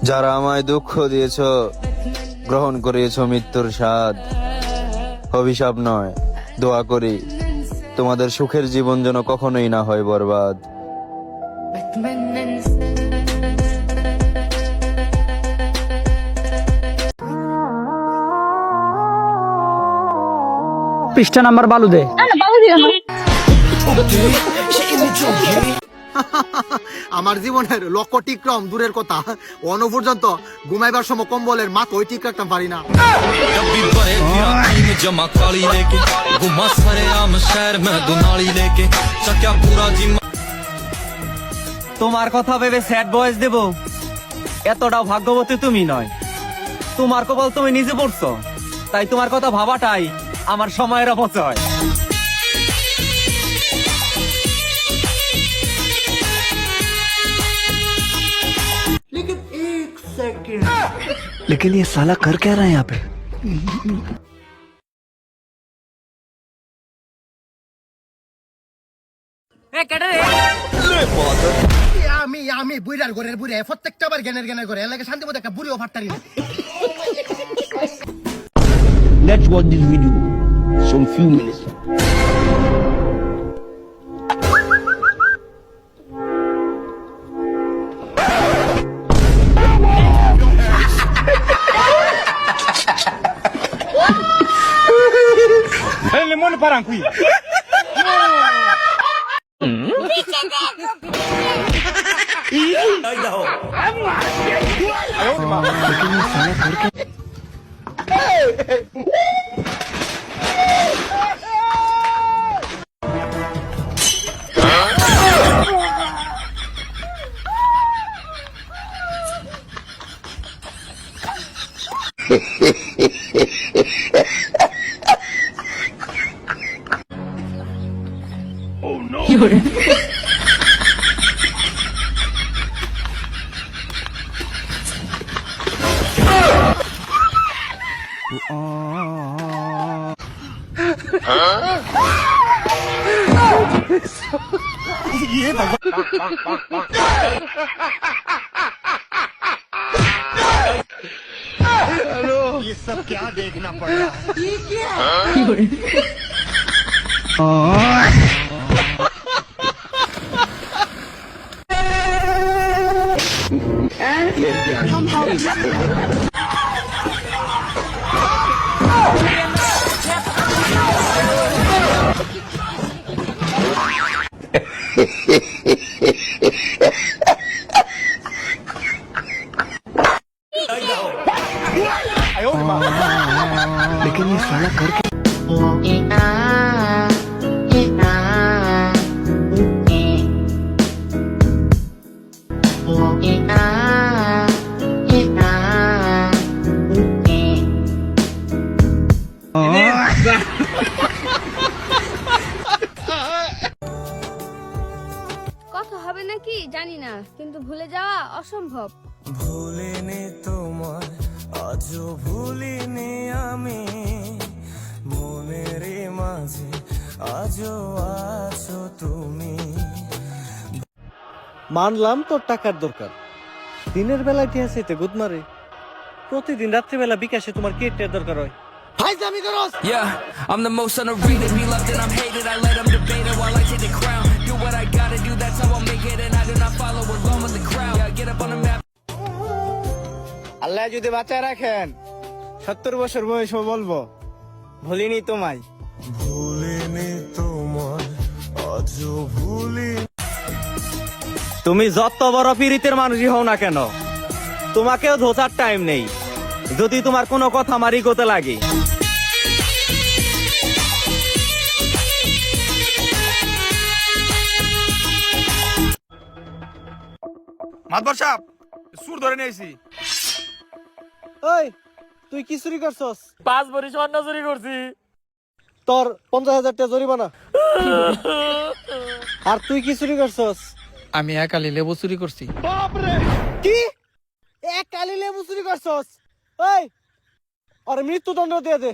যারা আমায় দুঃখ দিয়েছ, গ্রহণ করিয়েছ মৃত্যুর স্বাদ, অভিশাপ নয়, দোয়া করি তোমাদের সুখের জীবন যেন কখনোই না হয় বরবাদ। পৃষ্ঠা নাম্বার বালু দে। আমার জীবনের লক্ষ্য টিক্রম দূরের কথা, পর্যন্ত ঘুমাইবার সময় কম্বলের মাথা ওই ঠিক রাখতাম পারি না। তোমার কথা ভেবে স্যাড ভয়েস দেব, এতটাও ভাগ্যবতী তুমি নয়। তোমার কপাল তুমি নিজে পড়ছো, তাই তোমার কথা ভাবাটাই আমার সময়ের অপচয়। लेकिन ये साला कर क्या रहा है यहाँ पे? আমি বুড়ার ঘরের বুড়ে প্রত্যেকটা বার জ্ঞানের করে এলাকা শান্তি মতো একটা বুড়ি অফার টারি না। Let's watch this video. Some few minutes. ये सब क्या देखना पड़ रहा है? ये क्या? लेकिन ये साला कर क्या? কথা হবে নাকি জানি না, কিন্তু ভুলে যাওয়া অসম্ভব। ভুলিনি তোমার, আজও ভুলিনি আমি, মনের মাঝে আজও আছো তুমি। মানলাম তোর টাকার দরকার, দিনের বেলায় ঠিক আছে গুদ মারে, প্রতিদিন রাত্রিবেলা বিকাশে তোমার কেটে দরকার হয়। ফাইজলামি করস? Yeah, I'm the most underrated, be loved and I'm hated, I let them debate it while I take the crown, do what I gotta do, that's how I make it, and I do not follow along with the crowd, yeah, get up on the map. আল্লাহ যদি বাঁচায় রাখেন 70 বছর বয়সও বলবো ভুলিনি তোমায়। ভুলিনি তোমার, আজও ভুলি। তুমি যত বড় পীড়িতের মানুষই হও না কেন, তোমাকেও ধোসার টাইম নেই যদি তোমার কোনো কথা আমার ইগোতে লাগে। মাতবর সাহেব, সুর ধরে নিয়েছি। ওই তুই কি চুরি করছস? 5 ভরি স্বর্ণ চুরি করছি। তোর 50,000 টাকা জরিমানা। আর তুই কি চুরি করছস? আমি একালি লেবু চুরি করছি। কি এক কালি লেবু চুরি করছস? ওই আর মৃত্যুদণ্ড দিয়ে দে।